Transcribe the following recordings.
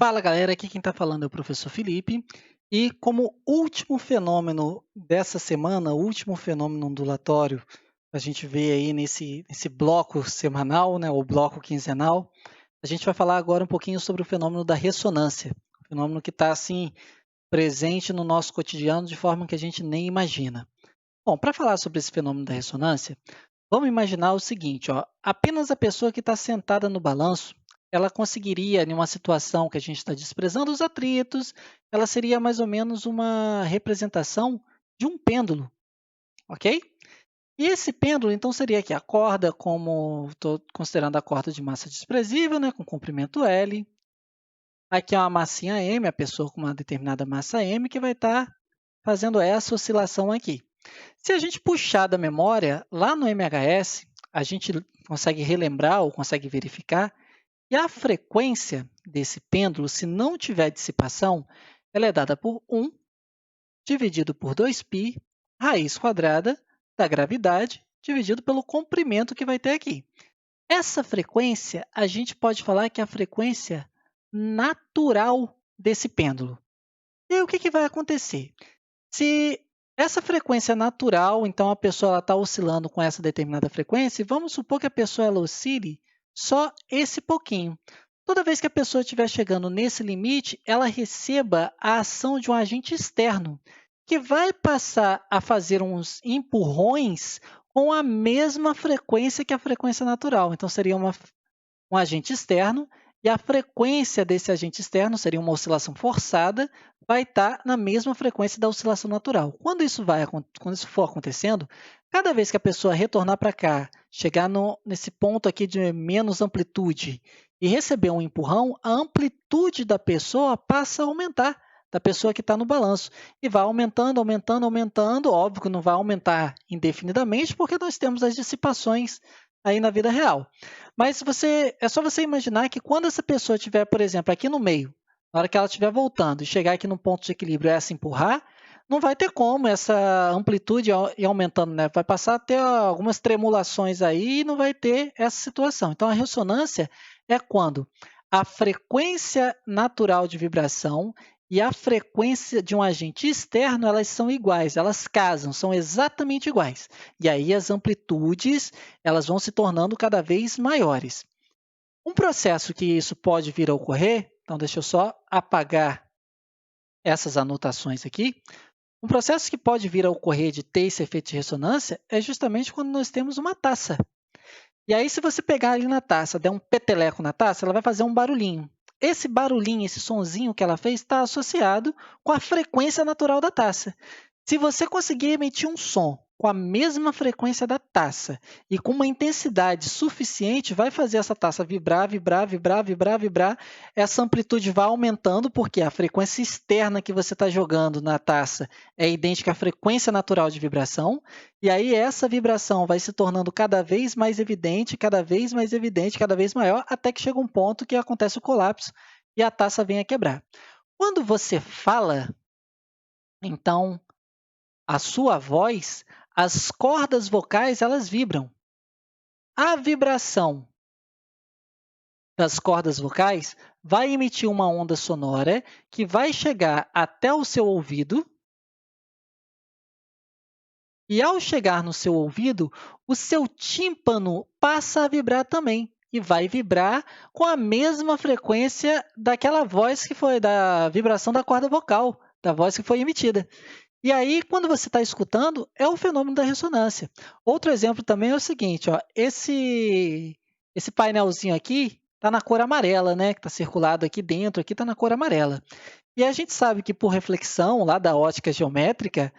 Fala galera, aqui quem está falando é o professor Felipe. E como último fenômeno dessa semana, último fenômeno ondulatório, a gente vê aí nesse bloco semanal, né, ou bloco quinzenal, a gente vai falar agora um pouquinho sobre o fenômeno da ressonância, um fenômeno que está assim presente no nosso cotidiano de forma que a gente nem imagina. Bom, para falar sobre esse fenômeno da ressonância, vamos imaginar o seguinte, ó, apenas a pessoa que está sentada no balanço, ela conseguiria, em uma situação que a gente está desprezando os atritos, ela seria mais ou menos uma representação de um pêndulo, ok? E esse pêndulo, então, seria aqui a corda, como estou considerando a corda de massa desprezível, né, com comprimento L. Aqui é uma massinha M, a pessoa com uma determinada massa M, que vai estar fazendo essa oscilação aqui. Se a gente puxar da memória, lá no MHS, a gente consegue relembrar ou consegue verificar que a frequência desse pêndulo, se não tiver dissipação, ela é dada por 1 dividido por 2π raiz quadrada da gravidade dividido pelo comprimento que vai ter aqui. Essa frequência, a gente pode falar que é a frequência natural desse pêndulo. E aí, o que vai acontecer? Se essa frequência é natural, então a pessoa está oscilando com essa determinada frequência, e vamos supor que a pessoa ela oscile só esse pouquinho. Toda vez que a pessoa estiver chegando nesse limite, ela receba a ação de um agente externo, que vai passar a fazer uns empurrões com a mesma frequência que a frequência natural. Então, seria um agente externo, e a frequência desse agente externo, seria uma oscilação forçada, vai estar na mesma frequência da oscilação natural. Quando isso for acontecendo, cada vez que a pessoa retornar para cá, chegar nesse ponto aqui de menos amplitude e receber um empurrão, a amplitude da pessoa passa a aumentar, da pessoa que está no balanço. E vai aumentando, aumentando, aumentando. Óbvio que não vai aumentar indefinidamente, porque nós temos as dissipações aí na vida real. Mas é só você imaginar que quando essa pessoa estiver, por exemplo, aqui no meio, na hora que ela estiver voltando e chegar aqui no ponto de equilíbrio e essa empurrar, não vai ter como essa amplitude ir aumentando, né? Vai passar a ter algumas tremulações aí e não vai ter essa situação. Então, a ressonância é quando a frequência natural de vibração e a frequência de um agente externo, elas são iguais, elas casam, são exatamente iguais. E aí as amplitudes, elas vão se tornando cada vez maiores. Um processo que isso pode vir a ocorrer, então deixa eu só apagar essas anotações aqui. Um processo que pode vir a ocorrer de ter esse efeito de ressonância é justamente quando nós temos uma taça. E aí, se você pegar ali na taça, der um peteleco na taça, ela vai fazer um barulhinho. Esse barulhinho, esse sonzinho que ela fez, está associado com a frequência natural da taça. Se você conseguir emitir um som com a mesma frequência da taça e com uma intensidade suficiente, vai fazer essa taça vibrar, vibrar, vibrar, vibrar, vibrar. Essa amplitude vai aumentando, porque a frequência externa que você está jogando na taça é idêntica à frequência natural de vibração. E aí essa vibração vai se tornando cada vez mais evidente, cada vez mais evidente, cada vez maior, até que chega um ponto que acontece o colapso e a taça vem a quebrar. Quando você fala, então, a sua voz, as cordas vocais, elas vibram. A vibração das cordas vocais vai emitir uma onda sonora que vai chegar até o seu ouvido. E ao chegar no seu ouvido, o seu tímpano passa a vibrar também. E vai vibrar com a mesma frequência daquela voz que foi, da vibração da corda vocal, da voz que foi emitida. E aí, quando você está escutando, é o fenômeno da ressonância. Outro exemplo também é o seguinte, ó, esse painelzinho aqui está na cor amarela, né? Que está circulado aqui dentro, aqui está na cor amarela. E a gente sabe que por reflexão lá da ótica geométrica,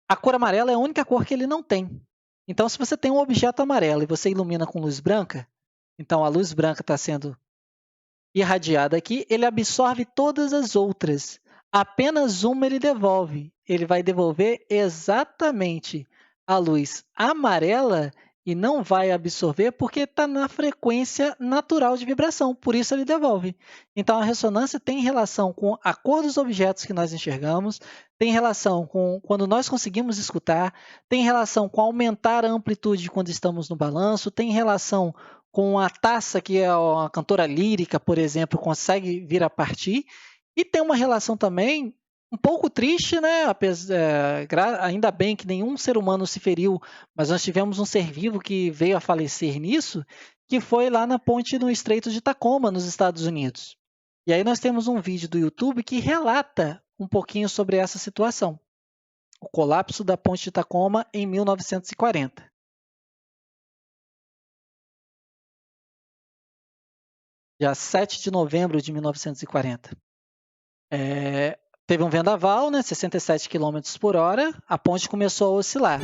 a cor amarela é a única cor que ele não tem. Então, se você tem um objeto amarelo e você ilumina com luz branca, então a luz branca está sendo irradiada aqui, ele absorve todas as outras. Apenas uma ele devolve. Ele vai devolver exatamente a luz amarela e não vai absorver porque está na frequência natural de vibração, por isso ele devolve. Então, a ressonância tem relação com a cor dos objetos que nós enxergamos, tem relação com quando nós conseguimos escutar, tem relação com aumentar a amplitude quando estamos no balanço, tem relação com a taça que a cantora lírica, por exemplo, consegue vir a partir. E tem uma relação também um pouco triste, né? Ainda bem que nenhum ser humano se feriu, mas nós tivemos um ser vivo que veio a falecer nisso, que foi lá na ponte no Estreito de Tacoma, nos Estados Unidos. E aí nós temos um vídeo do YouTube que relata um pouquinho sobre essa situação. O colapso da ponte de Tacoma em 1940. Dia 7 de novembro de 1940. Teve um vendaval, né, 67 km por hora, a ponte começou a oscilar.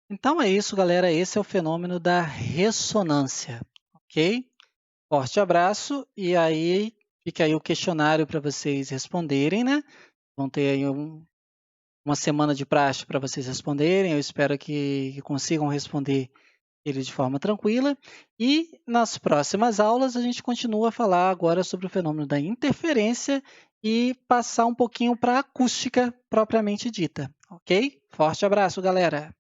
Então é isso, galera. Esse é o fenômeno da ressonância, ok? Forte abraço e aí fica aí o questionário para vocês responderem, né? vão ter aí uma semana de praxe para vocês responderem. Eu espero que consigam responder ele de forma tranquila. E nas próximas aulas a gente continua a falar agora sobre o fenômeno da interferência e passar um pouquinho para a acústica propriamente dita, ok? Forte abraço, galera!